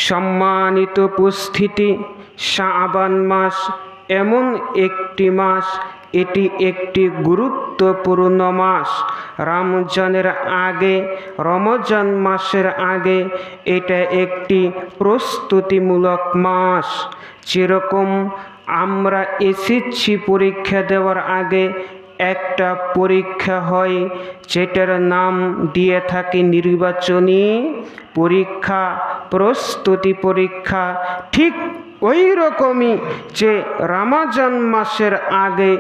সম্মানিত উপস্থিতি, শাবান মাস এমন একটি মাস, এটি একটি গুরুত্বপূর্ণ মাস। রমজান মাসের আগে এটা একটি প্রস্তুতিমূলক মাস। যেরকম আমরা এসএসসি পরীক্ষা দেওয়ার আগে একটা পরীক্ষা হয়, যেটার নাম দিয়ে থাকি নির্বাচনী পরীক্ষা, প্রস্তুতি পরীক্ষা। ঠিক ওই রকমই যে রমজান মাসের আগে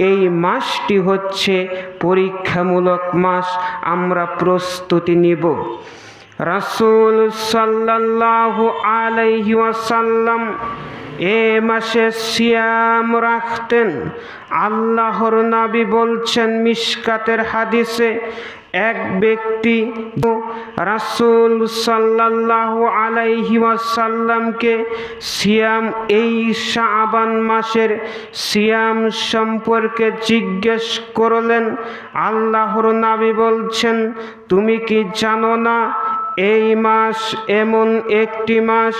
এই মাসটি হচ্ছে পরীক্ষামূলক মাস, আমরা প্রস্তুতি নিব। রাসূল সাল্লাল্লাহু আলাইহি ওয়াসাল্লাম এ মাসে সিয়াম রাখতেন। আল্লাহর নবী বলছেন মিশকাতের হাদিসে, এক ব্যক্তি রাসূল সাল্লাল্লাহু আলাইহি ওয়াসাল্লামকে সিয়াম, এই শাবান মাসের সিয়াম সম্পর্কে জিজ্ঞেস করলেন। আল্লাহর নবী বলছেন, তুমি কি জানো না এই মাস এমন একটি মাস,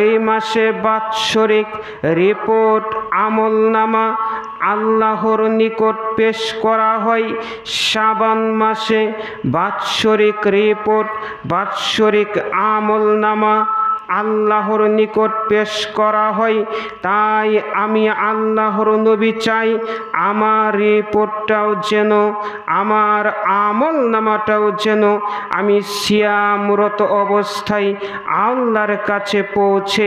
এই মাসে বাৎসরিক রিপোর্ট আমলনামা আল্লাহর নিকট পেশ করা হয়। শাবান মাসে বাৎসরিক রিপোর্ট, বাৎসরিক আমলনামা আল্লাহর নিকট পেশ করা হয়। তাই আমি আল্লাহর নবী চাই আমার রিপোর্টটাও যেন, আমার আমলনামাটাও যেন আমি সিয়ামরত অবস্থায় আল্লাহর কাছে পৌঁছে।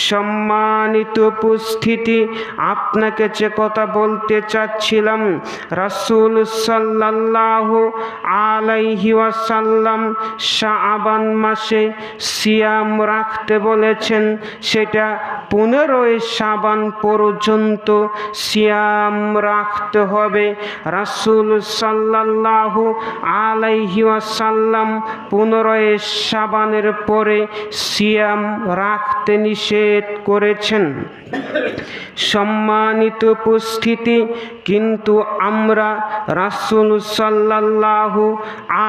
সম্মানিত উপস্থিতি, আপনাকে যে কথা বলতে চাচ্ছিলাম, রাসূল সাল্লাল্লাহু আলাইহি ওয়াসাল্লাম শাবান মাসে সিয়াম রাখতে বলেছেন। সেটা 15 শাবান পর্যন্ত সিয়াম রাখতে হবে। রাসূল সাল্লাল্লাহু আলাইহি ওয়াসাল্লাম 15 শাবানের পরে সিয়াম রাখতে নিষেধ করেছেন। সম্মানিত উপস্থিতি, কিন্তু আমরা রাসূল সাল্লাল্লাহু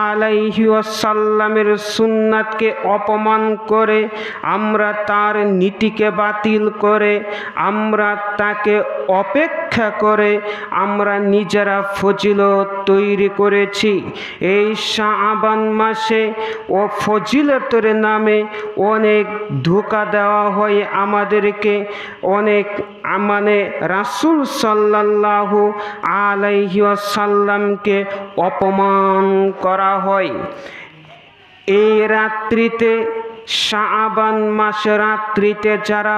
আলাইহি ওয়াসাল্লামের সুন্নাতকে অপমান করে, আমরা তার নীতিকে বাতিল করে, আমরা তাকে অপেক্ষা করে আমরা নিজেরা ফজিলত তৈরি করেছি। এই শাবান মাসে ও ফজিলতের নামে অনেক ধোঁকা দেওয়া হয় আমাদেরকে, অনেক রাসূল সাল্লাল্লাহু আলাইহি ওয়াসাল্লামকে অপমান করা হয়। এই রাত্রিতে, শাবান মাসে রাত্রিতে যারা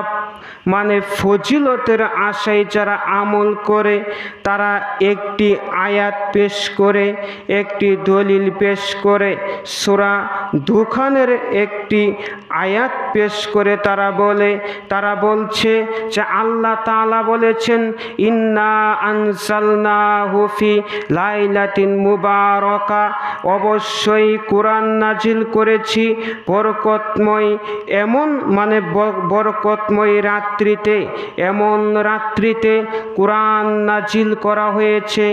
ফজিলতের আশায় যারা আমল করে, তারা একটি আয়াত পেশ করে, একটি দলিল পেশ করে, সূরা দুখানের একটি আয়াত পেশ করে তারা বলছে যে আল্লাহ তাআলা বলেছেন, ইন্না আনজালনাহু ফি লাইলাতিন মুবারাকা, অবশ্যই কোরআন নাজিল করেছি বরকতময়, এমন বরকতময় রাত্রিতে, এমন রাত্রিতে কোরআন নাজিল করা হয়েছে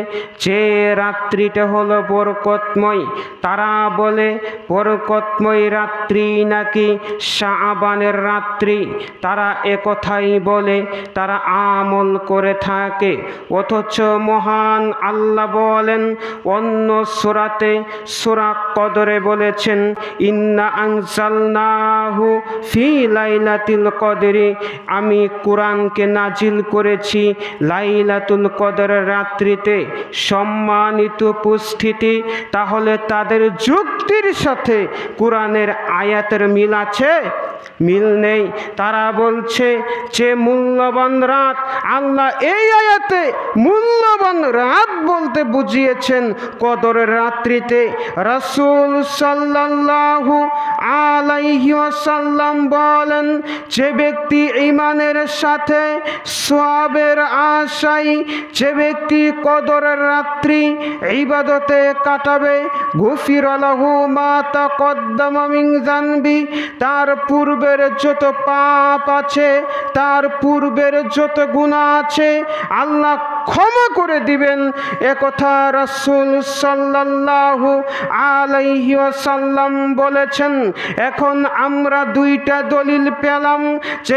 যে রাত্রিটা হলো বরকতময়। তারা বলে বরকতময় রাত্রি নাকি শাবানের রাত্রি, তারা একথাই বলে, তারা আমল করে থাকে। অথচ মহান আল্লাহ বলেন অন্য সূরাতে, সূরা কদরে বলেছেন, ইন্না আনজালনাহু ফি লাইলাতুল কদরি, আমি কোরআনকে নাজিল করেছি লাইলাতুল কদরের রাত্রিতে। সম্মানিত উপস্থিতি, তাহলে তাদের যুক্তির সাথে কোরআনের আয়াতের মিল আছে? মিল নেই। তারা বলছে যে মূল্যবান রাত, আল্লাহ এই আয়াতে মূল্যবান রাত বলতে বুঝিয়েছেন কদরের রাত্রিতে। রাসূল সাল্লাল্লাহু আলাইহি ওয়াসাল্লাম বলেন, যে ব্যক্তি ঈমানের সাথে সওয়াবের আশায়, যে ব্যক্তি কদরের রাত্রি ইবাদতে কাটাবে, গুফিরা লাহু মা তাকদ্দামা মিন যানবি, তার পূর্বের যত পাপ আছে, তার পূর্বের যত গুনাহ আছে, আল্লাহ ক্ষমা করে দিবেন, একথা রাসূল সাল্লাল্লাহু আলাইহি ওয়াসাল্লাম বলেছেন। এখন আমরা দুইটা দলিল পেলাম যে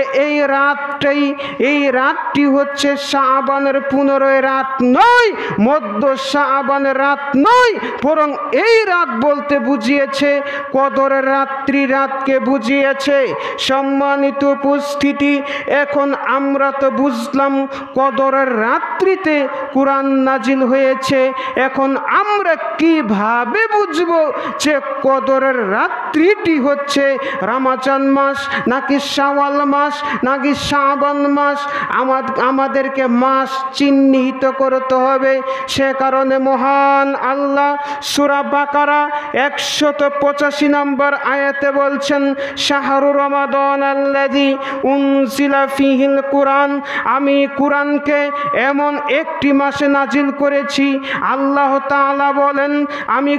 এই রাতটি হচ্ছে শাবানের 15 রাত নয়, মধ্য শাবানের রাত নয়, বরং এই রাত বলতে বুঝিয়েছে কদরের রাতকে বুঝিয়েছে। সম্মানিত উপস্থিতি, এখন আমরা তো বুঝলাম কদরের রাত্রিতে কুরআন নাজিল হয়েছে। এখন আমরা কিভাবে বুঝব যে কদরের রাত্রিটি হচ্ছে রমজান মাস নাকি শাওয়াল মাস নাকি শাবান মাস? আমাদেরকে মাস চিহ্নিত করতে হবে। সে কারণে মহান আল্লাহ সূরা বাকারা 185 নম্বর আয়াতে বলছেন, শাহরু রমাদান আল্লাযী উনজিলা ফীহিল কুরআন, আমি কুরআনকে এমন একটি মাসে নাজিল করেছি। আল্লাহ তাআলা বলেন, আমি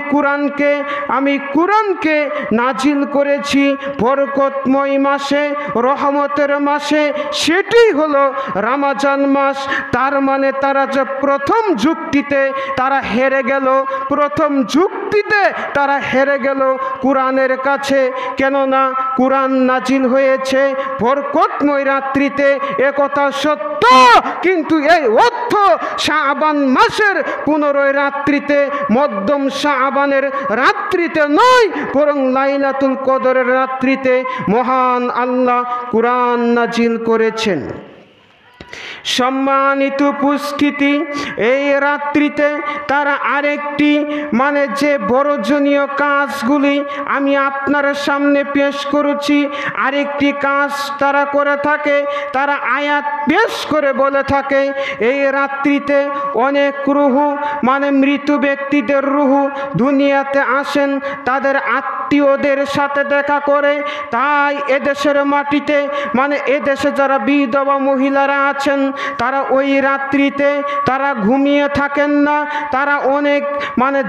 কুরআনকে নাজিল করেছি বরকতময় মাসে, রহমতের মাসে, সেটি হলো রমজান মাস। তার মানে তারা যে প্রথম যুক্তিতে তারা হেরে গেল কুরআনের কাছে। কেননা কুরআন নাজিল হয়েছে বরকতময় রাত্রিতে, একথা সত্য, কিন্তু এই অর্থ শাবান মাসের 15 রাত্রিতে, মধ্যম শাবানের রাত্রিতে নয়, বরং লাইলাতুল কদরের রাত্রিতে মহান আল্লাহ কুরআন নাজিল করেছেন। সম্মানিত উপস্থিতি, এই রাত্রিতে তারা আরেকটি যে বড়জনীয় কাজগুলি আমি আপনার সামনে পেশ করেছি, আরেকটি কাজ তারা করে থাকে। তারা আয়াত পেশ করে বলে থাকে, এই রাত্রিতে অনেক রুহু মৃত ব্যক্তিদের রুহু দুনিয়াতে আসেন তাদের আত্মীয়দের সাথে দেখা করে। তাই এদেশের মাটিতে এদেশে যারা বিধবা মহিলারা আছেন, তারা ওই রাত্রিতে তারা ঘুমিয়ে থাকেন না, তারা অনেক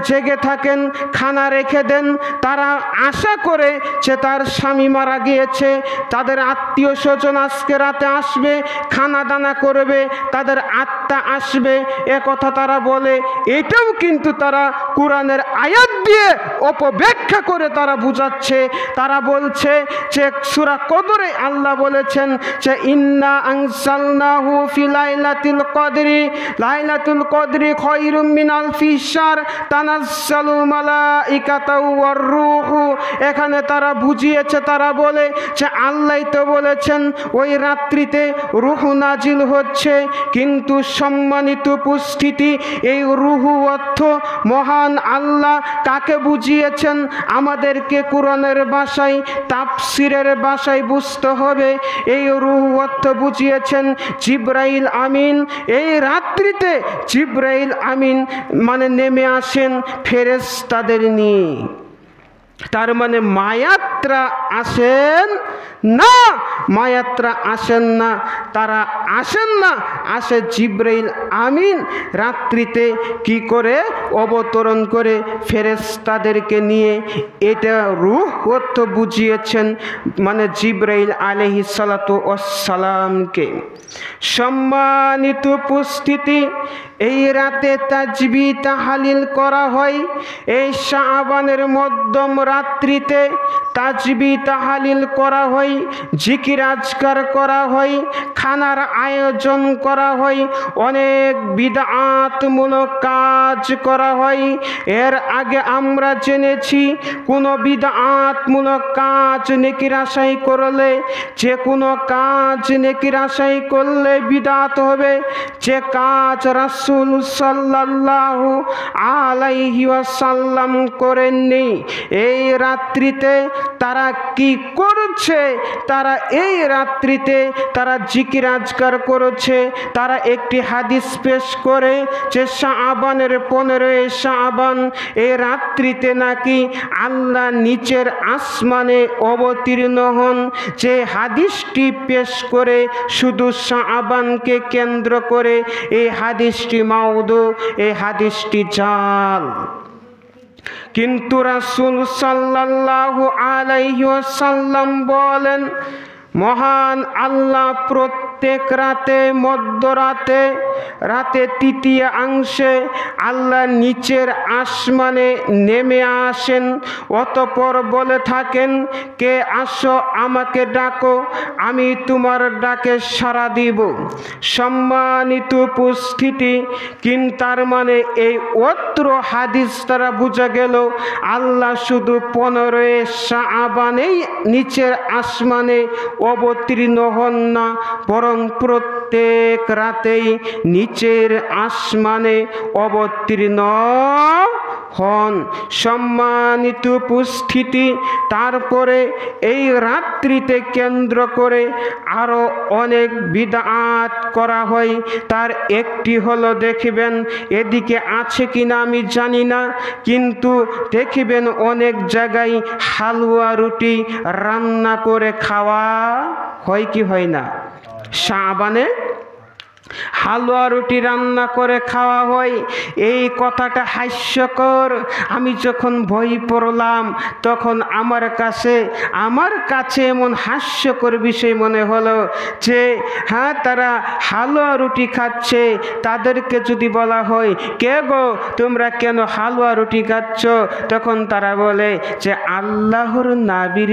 জেগে থাকেন, খানা রেখে দেন। তারা আশা করে যে তার স্বামী মারা গিয়েছে, তাদের আত্মীয় স্বজন আজকে রাতে আসবে, খানা দানা করবে, তাদের আত্মা আসবে, একথা তারা বলে। এটাও কিন্তু তারা কুরআনের আয়াত দিয়ে অপব্যাখ্যা করে তারা বুঝাচ্ছে। তারা বলছে যে সূরা কদরে আল্লাহ বলেছেন যে ইন্না আনজালনাহু ফি লাইলাতুল কদরি খায়রুম মিন আলফি শাহর তানাজ্জালু মালাইকাতু ওয়ার রূহু। এখানে তারা বুঝিয়েছে, তারা বলে যে আল্লাহই তো বলেছেন ওই রাত্রিতে রূহ নাজিল হচ্ছে। কিন্তু সম্মানিত উপস্থিতি, এই রূহ অর্থ মহান আল্লাহ কাকে বুঝিয়েছেন আমাদেরকে কুরআনের ভাষায়, তাফসীরের ভাষায় বুঝতে হবে। এই রূহ অর্থ বুঝিয়েছেন জিবরাইল আমিন। এই রাত্রিতে জিবরাইল আমিন নেমে আসেন ফেরেশতাদের নিয়ে। তার মায়াত্রা আসেন না, তারা আসেন না, আসে জিবরাইল আমিন রাত্রিতে কি করে অবতরণ করে ফেরেশতাদেরকে নিয়ে। এটা রূহ অর্থ বুঝিয়েছেন জিবরাইল আলাইহিস সালাতু ওয়াস সালামকে। সম্মানিত উপস্থিতি, এই রাতে তাজবি তাহলিল করা হয়। এই শাবানের মধ্যম রাত্রিতে তাজবি তাহলিল করা হয়, জিকির আজকার করা হয়, খানার আয়োজন করা হয়, অনেক বিদআতমূলক কাজ করা হয়। এর আগে আমরা জেনেছি কোনো বিদআতমূলক কাজ নেকির আশায় করলে, যে কোনো কাজ নেকির আশায় করলে বিদআত হবে। যে কাজ রাসূল সাল্লাল্লাহু আলাইহি ওয়াসাল্লাম করেননি। এই রাত্রিতে তারা কি করছে? তারা এই রাত্রিতে তারা জিকির আজকার করেছে। তারা একটি হাদিস পেশ করে যে শাবানের 15 শাবান এই রাত্রিতে নাকি আল্লাহ নিচের আসমানে অবতীর্ণ হন। যে হাদিসটি পেশ করে শুধু শাবানকে কেন্দ্র করে, এই হাদিসটি মাউদু, এই হাদিসটি জাল। কিন্তু রাসূল সাল্লাল্লাহু আলাইহি ওয়াসাল্লাম বলেন, মহান আল্লাহ প্রত্যেক রাতে মধ্যরাতে রাতে তৃতীয়াংশে আল্লাহ নিচের আসমানে নেমে আসেন, অতঃপর বলে থাকেন, কে আসো আমাকে ডাকো, আমি তোমার ডাকে সাড়া দিব। সম্মানিত উপস্থিতি, কিন্তু তার মানে এই অত্র হাদিস দ্বারা বোঝা গেল আল্লাহ শুধু 15 শাবানেই নিচের আসমানে অবতীর্ণ হন না, বরং প্রত্যেক রাতেই নিচের আসমানে অবতীর্ণ হন। সম্মানিত উপস্থিতি, তারপরে এই রাত্রিতে কেন্দ্র করে আরও অনেক বিদআত করা হয়। তার একটি হলো, দেখিবেন এদিকে আছে কিনা আমি জানি না, কিন্তু দেখিবেন অনেক জায়গায় হালুয়া রুটি রান্না করে খাওয়া হয় কি হয় না? শাবানে হালুয়া রুটি রান্না করে খাওয়া হয়। এই কথাটা হাস্যকর। আমি যখন বই পড়লাম তখন আমার কাছে এমন হাস্যকর বিষয় মনে হলো যে হ্যাঁ, তারা হালুয়া রুটি খাচ্ছে, তাদেরকে যদি বলা হয়, কে গো তোমরা কেন হালুয়া রুটি খাচ্ছ, তখন তারা বলে যে আল্লাহর নবীর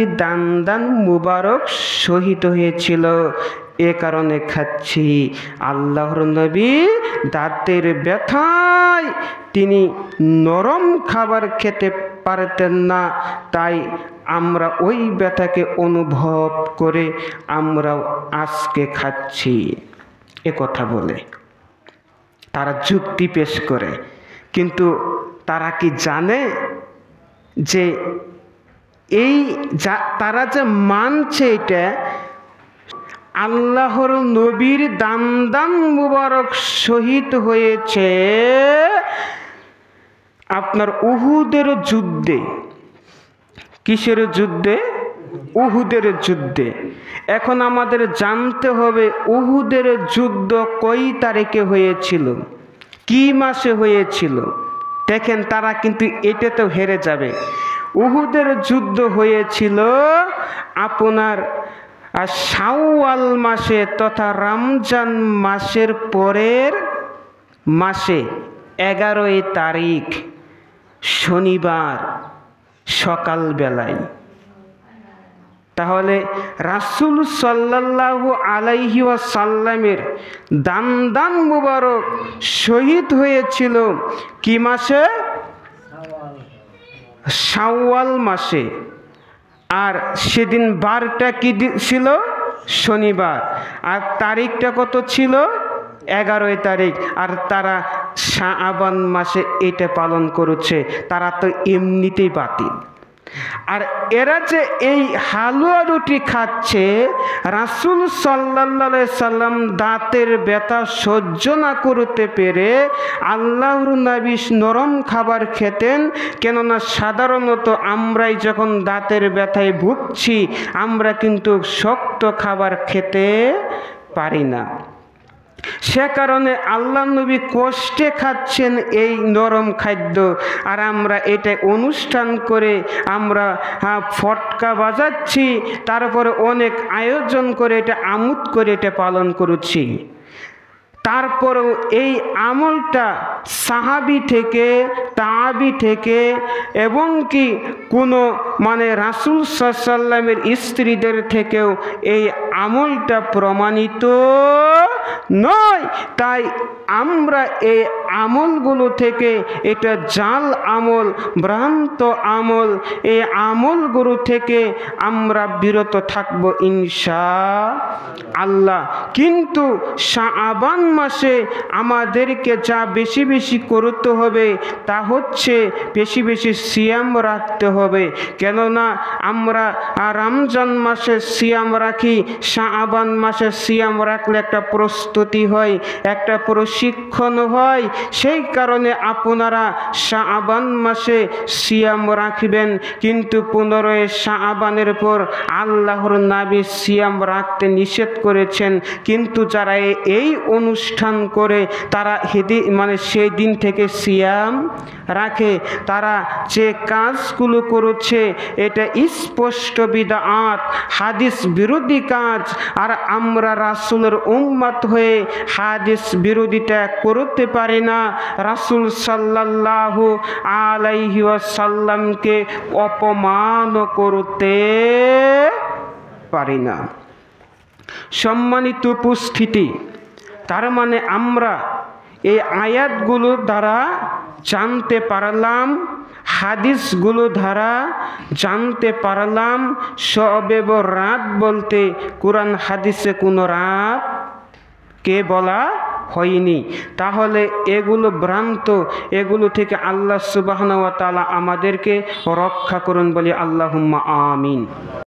দান মুবারক শহীদ হয়েছিল, এ কারণে খাচ্ছি। আল্লাহর নবী দাঁতের ব্যথায় তিনি নরম খাবার খেতে পারতেন না, তাই আমরা ওই ব্যথাকে অনুভব করে আমরাও আজকে খাচ্ছি, এ কথা বলে তারা যুক্তি পেশ করে। কিন্তু তারা কি জানে যে তারা যে মানছে এটা আল্লাহর নবীর দান মুবারক শহীদ হয়েছে আপনার উহুদের যুদ্ধে। কিসের যুদ্ধে? উহুদের যুদ্ধে। এখন আমাদের জানতে হবে উহুদের যুদ্ধ কয় তারিখে হয়েছিল, কি মাসে হয়েছিল। দেখেন তারা কিন্তু এটাতেও হেরে যাবে। উহুদের যুদ্ধ হয়েছিল আপনার শাওয়াল মাসে তথা রমজান মাসের পরের মাসে 11 তারিখ শনিবার সকালবেলায়। তাহলে রাসূল সাল্লাল্লাহু আলাইহি ওয়াসাল্লামের দান মুবারক শহীদ হয়েছিল কি মাসে? শাওয়াল মাসে। আর সেদিন বারটা কি ছিল? শনিবার। আর তারিখটা কত ছিল? 11 তারিখ। আর তারা শাবান মাসে এটা পালন করেছে। তারা তো এমনিতেই বাতিল। আর এরা যে এই হালুয়া রুটি খাচ্ছে, রাসূল সাল্লাল্লাহু আলাইহি সাল্লাম দাঁতের ব্যথা সহ্য না করতে পেরে আল্লাহর নবী নরম খাবার খেতেন। কেননা সাধারণত আমরাই যখন দাঁতের ব্যথায় ভুগছি আমরা কিন্তু শক্ত খাবার খেতে পারি না। সে কারণে আল্লাহ নবী কষ্টে খাচ্ছেন এই নরম খাদ্য, আর আমরা এটা অনুষ্ঠান করে আমরা ফটকা বাজাচ্ছি, তারপরে অনেক আয়োজন করে এটা আমোদ করে এটা পালন করছি। তারপরেও এই আমলটা সাহাবি থেকে তাবি থেকে এবং কি কোনো রাসূল সাল্লাল্লাহু আলাইহি সাল্লামের স্ত্রীদের থেকেও এই আমলটা প্রমাণিত নয়। তাই আমরা এই আমলগুলো থেকে, এটা জাল আমল, ভ্রান্ত আমল, এই আমলগুলো থেকে আমরা বিরত থাকব ইনশাআল্লাহ। কিন্তু শাবান মাসে আমাদেরকে যা বেশি বেশি করতে হবে তা হচ্ছে বেশি বেশি সিয়াম রাখতে হবে। কেননা আমরা রমজান মাসে সিয়াম রাখি, শাবান মাসে সিয়াম রাখলে একটা প্রস্তুতি হয়, একটা প্রশিক্ষণ হয়। সেই কারণে আপনারা শাবান মাসে সিয়াম রাখবেন, কিন্তু 15 শাবানের পর আল্লাহর নবী সিয়াম রাখতে নিষেধ করেছেন। কিন্তু যারা এই অনুষ্ঠান করে তারা সেই দিন থেকে সিয়াম রাখে, তারা যে কাজগুলো করেছে এটা স্পষ্ট বিদআত, হাদিস বিরোধী কাজ। আর আমরা রাসূলের উম্মত হয়ে হাদিস বিরোধিতা করতে পারি না, রাসূল সাল্লাল্লাহু আলাইহি ওয়াসাল্লামকে অপমান করতে পারি না। সম্মানিত উপস্থিতি, তার মানে আমরা এই আয়াতগুলো দ্বারা জানতে পারলাম, হাদিসগুলো দ্বারা জানতে পারলাম শবে বরাত বলতে কোরআন হাদিসে কোনো রাত কে বলা হয়নি। তাহলে এগুলো ভ্রান্ত, এগুলো থেকে আল্লাহ সুবহানাহু ওয়া তাআলা আমাদেরকে রক্ষা করুন বলি আল্লাহুম্মা আমিন।